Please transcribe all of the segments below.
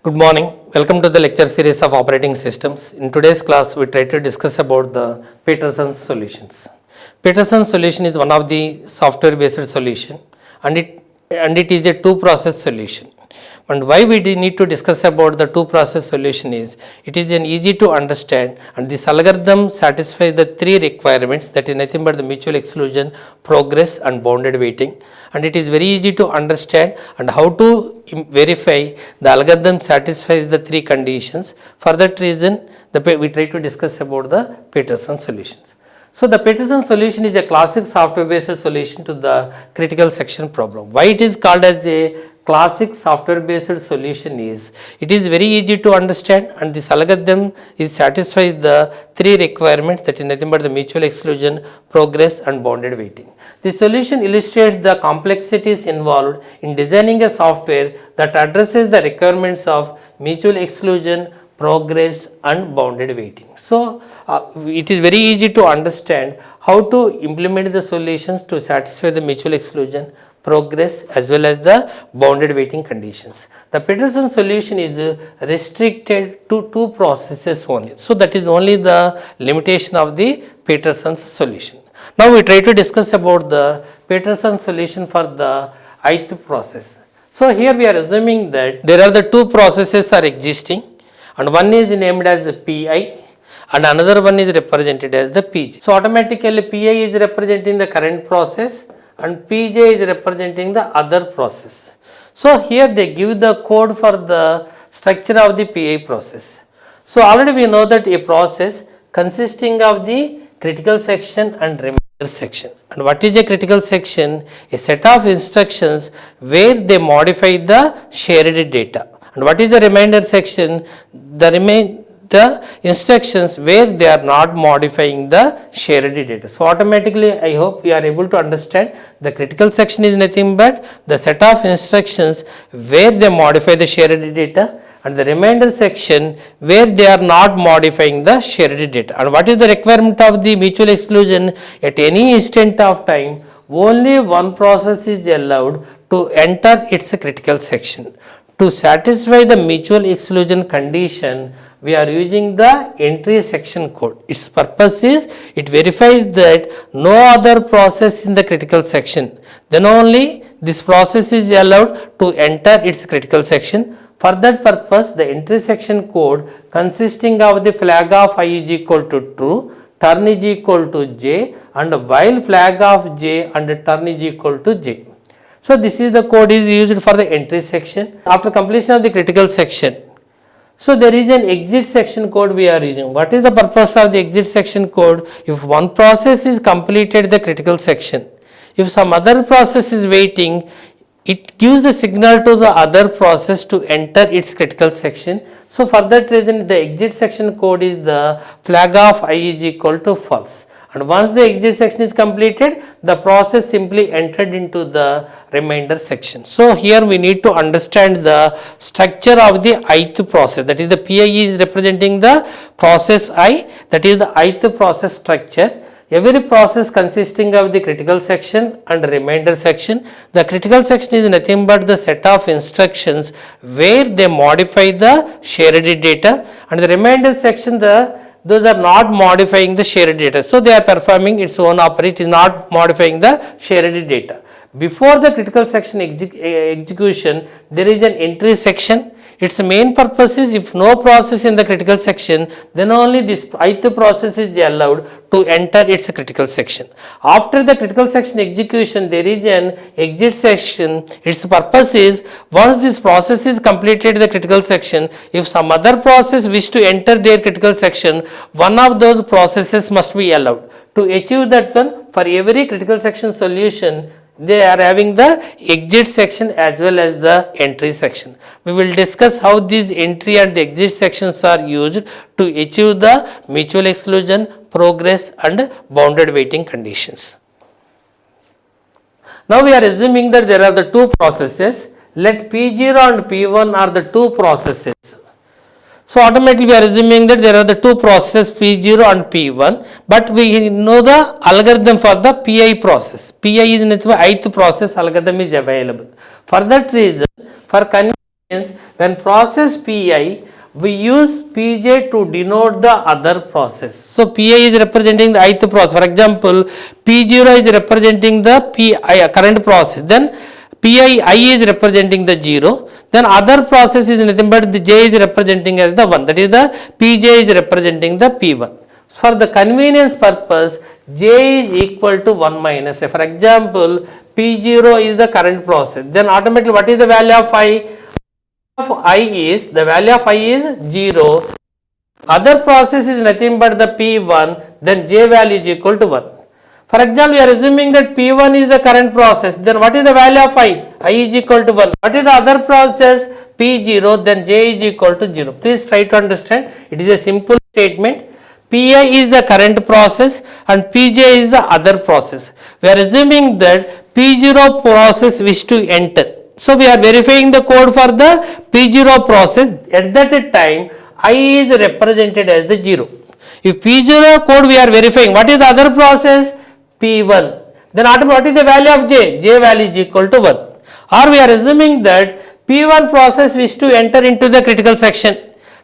Good morning. Welcome to the lecture series of operating systems. In today's class, we try to discuss about the Peterson's solutions. Peterson's solution is one of the software-based solution, and it is a two-process solution. And why we need to discuss about the two-process solution is it is an easy to understand, and this algorithm satisfies the three requirements, that is nothing but the mutual exclusion, progress, and bounded waiting. And it is very easy to understand and how to verify the algorithm satisfies the three conditions. For that reason, we try to discuss about the Peterson solutions. So the Peterson solution is a classic software-based solution to the critical section problem. Why it is called as a classic software-based solution is it is very easy to understand, and this algorithm is satisfies the three requirements, that is nothing but the mutual exclusion, progress, and bounded waiting. The solution illustrates the complexities involved in designing a software that addresses the requirements of mutual exclusion, progress, and bounded waiting. So it is very easy to understand how to implement the solutions to satisfy the mutual exclusion, progress, as well as the bounded waiting conditions. The Peterson solution is restricted to two processes only. So that is only the limitation of the Peterson's solution. Now we try to discuss about the Peterson solution for the ith process. So here we are assuming that there are the two processes are existing, and one is named as Pi and another one is represented as the Pj. So automatically Pi is representing the current process and Pj is representing the other process. So here they give the code for the structure of the Pi process. So already we know that a process consisting of the critical section and remainder section. And what is a critical section? A set of instructions where they modify the shared data. And what is the remainder section? The instructions where they are not modifying the shared data. So automatically I hope we are able to understand the critical section is nothing but the set of instructions where they modify the shared data, and the remainder section where they are not modifying the shared data. And what is the requirement of the mutual exclusion? At any instant of time, only one process is allowed to enter its critical section. To satisfy the mutual exclusion condition, we are using the entry section code. Its purpose is it verifies that no other process in the critical section, then only this process is allowed to enter its critical section. For that purpose, the entry section code consisting of the flag of I is equal to true, turn is equal to j, and while flag of j and turn is equal to j. So this is the code is used for the entry section. After completion of the critical section, so there is an exit section code we are using. What is the purpose of the exit section code? If one process is completed the critical section, if some other process is waiting, it gives the signal to the other process to enter its critical section. So for that reason the exit section code is the flag of I is equal to false. And once the exit section is completed, the process simply entered into the remainder section. So here we need to understand the structure of the ith process, that is the Pi is representing the process I, that is the ith process structure. Every process consisting of the critical section and remainder section. The critical section is nothing but the set of instructions where they modify the shared data, and the remainder section those are not modifying the shared data. So they are performing its own operation, it is not modifying the shared data. Before the critical section execution, there is an entry section. Its main purpose is if no process in the critical section, then only this ith process is allowed to enter its critical section. After the critical section execution, there is an exit section. Its purpose is once this process is completed the critical section, if some other process wish to enter their critical section, one of those processes must be allowed. To achieve that one, for every critical section solution, they are having the exit section as well as the entry section. We will discuss how these entry and the exit sections are used to achieve the mutual exclusion, progress, and bounded waiting conditions. Now we are assuming that there are the two processes. Let P0 and P1 are the two processes. So automatically we are assuming that there are the two processes P0 and P1, but we know the algorithm for the Pi process. Pi is in ith process algorithm is available. For that reason, for convenience, when process Pi, we use Pj to denote the other process. So Pi is representing the ith process. For example, P0 is representing the Pi current process. Then Pi I is representing the 0. Then other process is nothing but the J is representing as the 1. That is the Pj is representing the P1. For the convenience purpose, J is equal to 1 minus. For example, P0 is the current process. Then automatically what is the value of I? The value of I is 0. Other process is nothing but the P1, then J value is equal to 1. For example, we are assuming that P1 is the current process, then what is the value of I? I is equal to 1. What is the other process? P0, then J is equal to 0. Please try to understand. It is a simple statement. Pi is the current process and Pj is the other process. We are assuming that P0 process wish to enter. So we are verifying the code for the P0 process. At that time, I is represented as the 0. If P0 code we are verifying, what is the other process? P1. Then what is the value of J? J value is equal to 1. Or we are assuming that P1 process wish to enter into the critical section.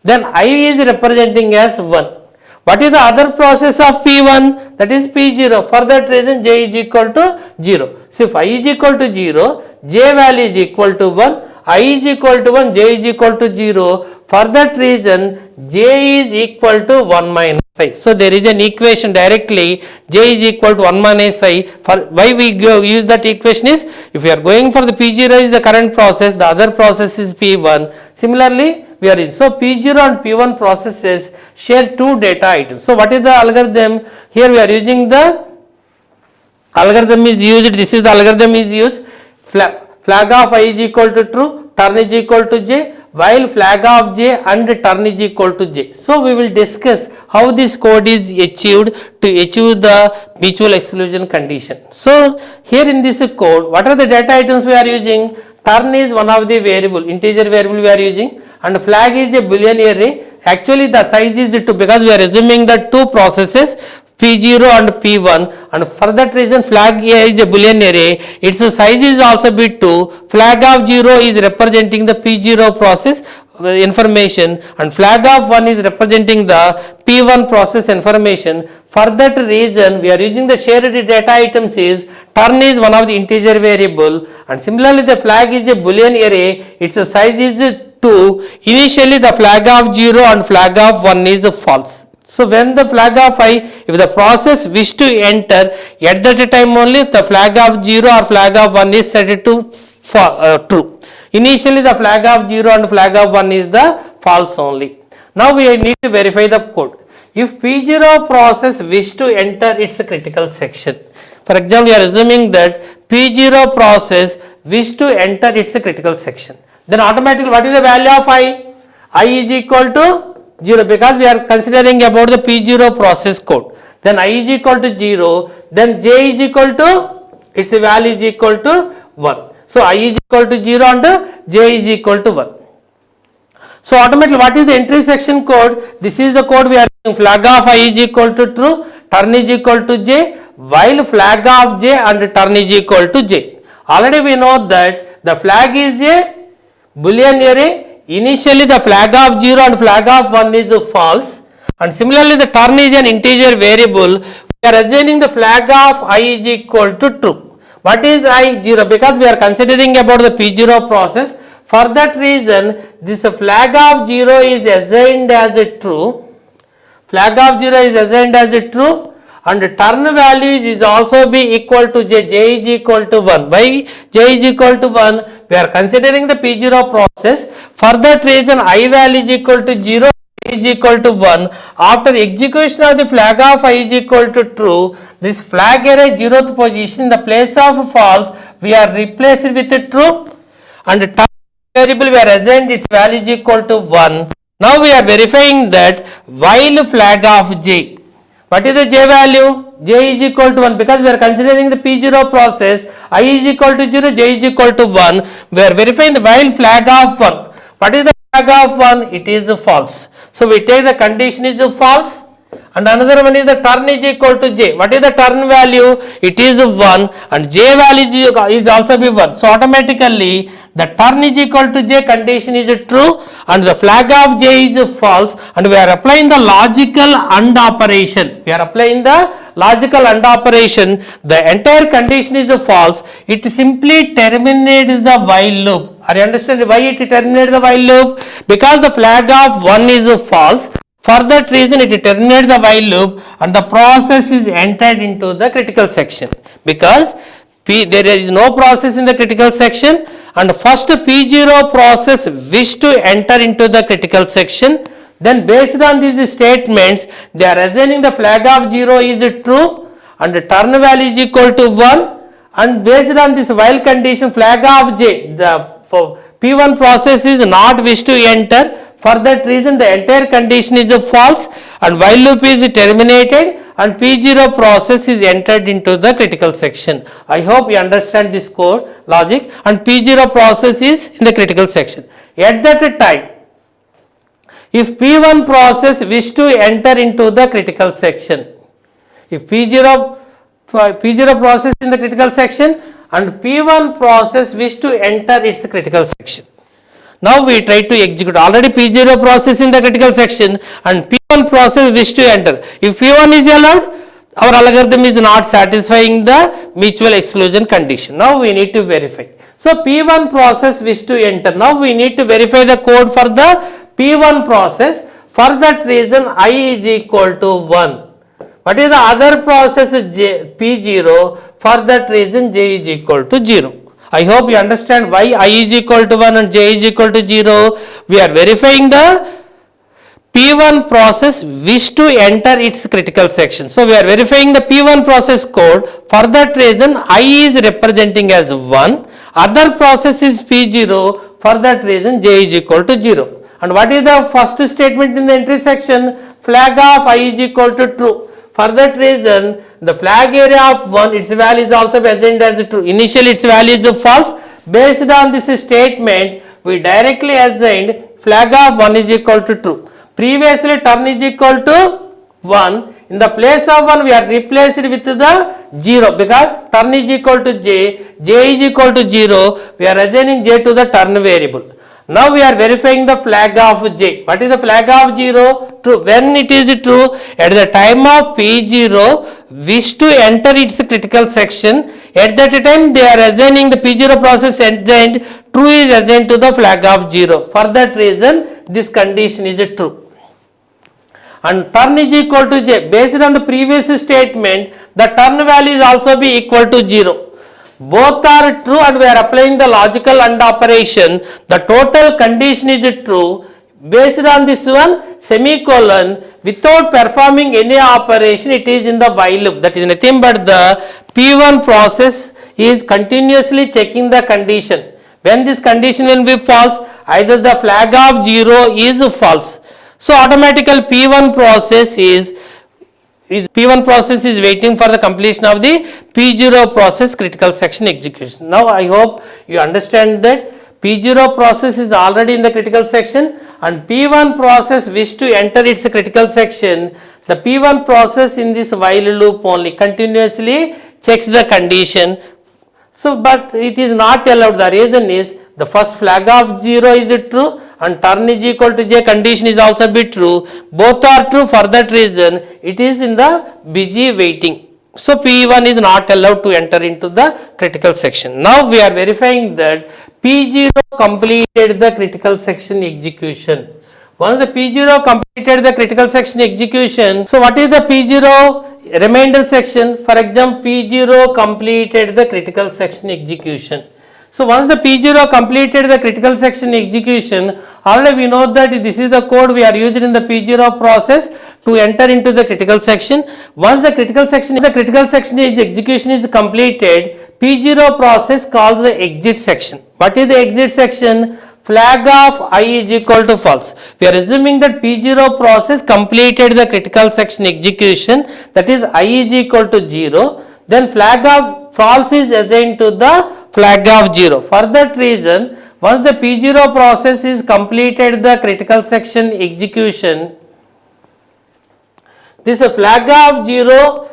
Then I is representing as 1. What is the other process of P1? That is P0. For that reason, J is equal to 0. So if I is equal to 0, J value is equal to 1, I is equal to 1, J is equal to 0. For that reason, J is equal to 1 minus I. So there is an equation directly, J is equal to 1 minus I. For why we use that equation is, if we are going for the P0 is the current process, the other process is P1. Similarly, we are in. So P0 and P1 processes share two data items. So what is the algorithm? Here we are using the algorithm is used. This is the algorithm is used. Flag of I is equal to true, turn is equal to J, while flag of J and turn is equal to J. So we will discuss how this code is achieved to achieve the mutual exclusion condition. So here in this code, what are the data items we are using? Turn is one of the variable, integer variable we are using, and flag is a Boolean array. Actually the size is 2 because we are assuming that two processes P0 and P1, and for that reason flag is a Boolean array, its size is also be 2. Flag of 0 is representing the P0 process information and flag of 1 is representing the P1 process information. For that reason we are using the shared data items is turn is one of the integer variable, and similarly the flag is a Boolean array, its size is 2. Initially the flag of 0 and flag of 1 is false. So when the flag of I, if the process wish to enter, at that time only the flag of 0 or flag of 1 is set to true. Initially the flag of 0 and flag of 1 is the false only. Now we need to verify the code. If P0 process wish to enter its critical section, for example we are assuming that P0 process wish to enter its critical section, then automatically what is the value of I? I is equal to 0 because we are considering about the P0 process code. Then I is equal to 0, then J is equal to, its value is equal to 1. So I is equal to 0 and J is equal to 1. So automatically what is the entry section code? This is the code we are using. Flag of I is equal to true, turn is equal to J, while flag of J and turn is equal to J. Already we know that the flag is a Boolean array. Initially the flag of 0 and flag of 1 is false, and similarly the turn is an integer variable. We are assuming the flag of I is equal to true. What is I? 0, because we are considering about the P0 process. For that reason this flag of 0 is assigned as a true. Flag of 0 is assigned as a true, and turn values is also be equal to J. J is equal to 1. Why J is equal to 1? We are considering the P0 process. For that reason I value is equal to 0, is equal to 1. After execution of the flag of I is equal to true, this flag array 0th position in the place of false we are replaced with a true, and turn variable we are assigned its value is equal to 1. Now we are verifying that while flag of J, what is the J value? J is equal to 1 because we are considering the P0 process. I is equal to 0, J is equal to 1. We are verifying the while flag of 1. What is the flag of 1? It is false. So we take the condition is false, and another one is the turn is equal to J. What is the turn value? It is 1, and J value is also be 1. So automatically the turn is equal to j condition is true and the flag of j is false, and we are applying the logical AND operation. We are applying the logical AND operation. The entire condition is false. It simply terminates the while loop. Are you understand why it terminates the while loop? Because the flag of 1 is false. For that reason it terminates the while loop and the process is entered into the critical section. Because there is no process in the critical section, and first P0 process wish to enter into the critical section. Then based on these statements, they are assuming the flag of 0 is true and the turn value is equal to 1, and based on this while condition, flag of j, the P1 process is not wish to enter. For that reason the entire condition is false and while loop is terminated and P0 process is entered into the critical section. I hope you understand this code logic, and P0 process is in the critical section. At that time, if P1 process wish to enter into the critical section, if P0 process in the critical section and P1 process wish to enter its critical section. Now we try to execute. Already P0 process in the critical section and P1 process wish to enter. If P1 is allowed, our algorithm is not satisfying the mutual exclusion condition. Now we need to verify. So P1 process wish to enter. Now we need to verify the code for the P1 process. For that reason I is equal to 1. What is the other process P0? For that reason j is equal to 0. I hope you understand why I is equal to 1 and j is equal to 0. We are verifying the P1 process wish to enter its critical section. So we are verifying the P1 process code. For that reason I is representing as 1. Other process is P0. For that reason j is equal to 0. And what is the first statement in the entry section? Flag of I is equal to true. For that reason the flag area of 1, its value is also assigned as true. Initially its value is false. Based on this statement, we directly assigned flag of 1 is equal to true. Previously turn is equal to 1. In the place of 1 we are replaced with the 0 because turn is equal to j is equal to 0. We are assigning j to the turn variable. Now we are verifying the flag of j. What is the flag of 0? True. When it is true, at the time of P0 wish to enter its critical section, at that time they are assigning the P0 process assigned true is assigned to the flag of 0. For that reason this condition is true. And turn is equal to j. Based on the previous statement, the turn value is also be equal to 0. Both are true and we are applying the logical AND operation. The total condition is true. Based on this one, semicolon, without performing any operation, it is in the while loop. That is nothing but the P1 process is continuously checking the condition. When this condition will be false, either the flag of 0 is false. So automatically P1 process is waiting for the completion of the P0 process critical section execution. Now I hope you understand that P0 process is already in the critical section and P1 process wish to enter its critical section. The P1 process in this while loop only continuously checks the condition. So but it is not allowed. The reason is the first flag of 0 is true and turn is equal to j condition is also be true. Both are true. For that reason it is in the busy waiting. So P1 is not allowed to enter into the critical section. Now we are verifying that P0 completed the critical section execution. Once the P0 completed the critical section execution, so what is the P0 remainder section? For example, P0 completed the critical section execution. So once the P0 completed the critical section execution, already we know that this is the code we are using in the P0 process to enter into the critical section. Once the critical section execution is completed, P0 process calls the exit section. What is the exit section? Flag of I is equal to false. We are assuming that P0 process completed the critical section execution, that is I is equal to 0. Then flag of false is assigned to the flag of 0. For that reason, once the P0 process is completed the critical section execution, this flag of 0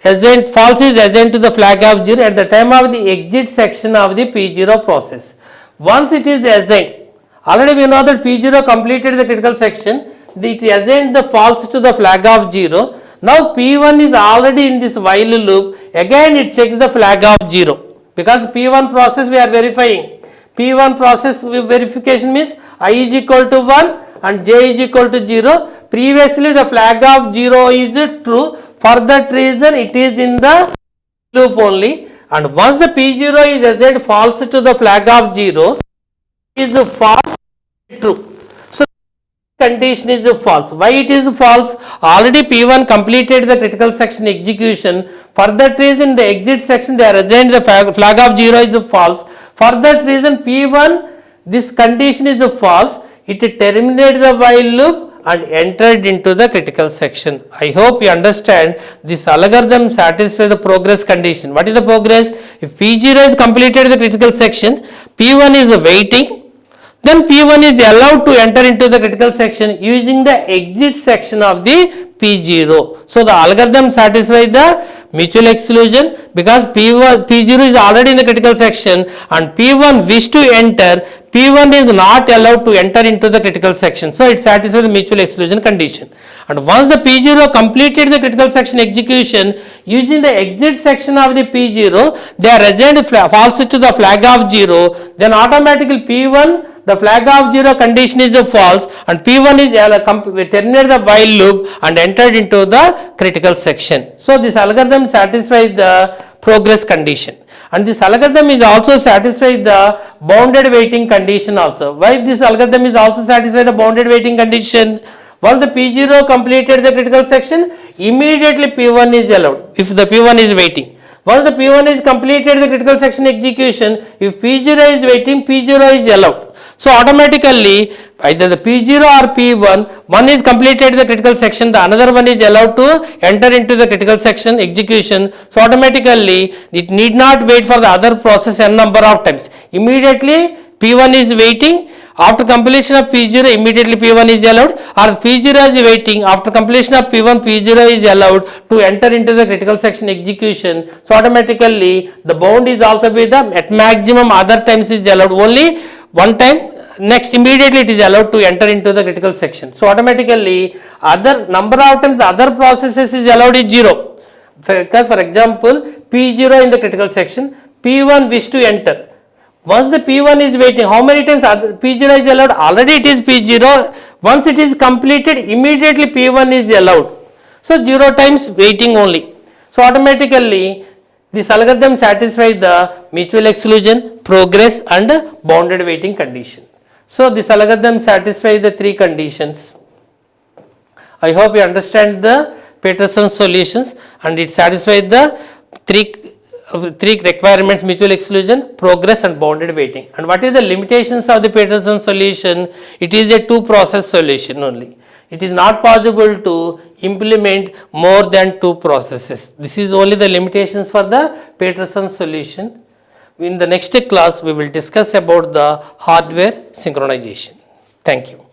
false is assigned to the flag of 0 at the time of the exit section of the P0 process. Once it is assigned, already we know that P0 completed the critical section, it assigned the false to the flag of 0. Now P1 is already in this while loop, again it checks the flag of 0, because P1 process we are verifying. P1 process verification means I is equal to 1 and j is equal to 0. Previously the flag of 0 is true, for that reason it is in the loop only, and once the P0 is assigned false to the flag of 0, is false true. So condition is false. Why it is false? Already P1 completed the critical section execution. For that reason the exit section they are assigned the flag of 0 is false. For that reason P1, this condition is false. It terminated the while loop and entered into the critical section. I hope you understand this algorithm satisfies the progress condition. What is the progress? If P0 is completed the critical section, P1 is waiting, then P1 is allowed to enter into the critical section using the exit section of the P0. So the algorithm satisfies the mutual exclusion, because P0 is already in the critical section and P1 wish to enter, P1 is not allowed to enter into the critical section. So it satisfies the mutual exclusion condition. And once the P0 completed the critical section execution using the exit section of the P0, they are assigned false to the flag of 0, then automatically P1, the flag of 0 condition is false and P1 is terminated the while loop and entered into the critical section. So this algorithm satisfies the progress condition, and this algorithm is also satisfies the bounded waiting condition also. Why this algorithm is also satisfies the bounded waiting condition? Once the P0 completed the critical section, immediately P1 is allowed if the P1 is waiting. Once the P1 is completed the critical section execution, if P0 is waiting, P0 is allowed. So automatically either the P0 or P1, one is completed the critical section, the another one is allowed to enter into the critical section execution. So automatically it need not wait for the other process n number of times. Immediately P1 is waiting, after completion of P0 immediately P1 is allowed, or P0 is waiting, after completion of P1 P0 is allowed to enter into the critical section execution. So automatically the bound is also with the at maximum other times is allowed only one time, next immediately it is allowed to enter into the critical section. So automatically other number of times other processes is allowed is 0, because for example P0 in the critical section, P1 wish to enter. Once the P1 is waiting, how many times P0 is allowed? Already it is P0. Once it is completed, immediately P1 is allowed. So 0 times waiting only. So automatically this algorithm satisfies the mutual exclusion, progress and bounded waiting condition. So this algorithm satisfies the three conditions. I hope you understand the Peterson's solutions, and it satisfies the three requirements: mutual exclusion, progress and bounded waiting. And what is the limitations of the Peterson solution? It is a two process solution only. It is not possible to implement more than two processes. This is only the limitations for the Peterson solution. In the next class we will discuss about the hardware synchronization. Thank you.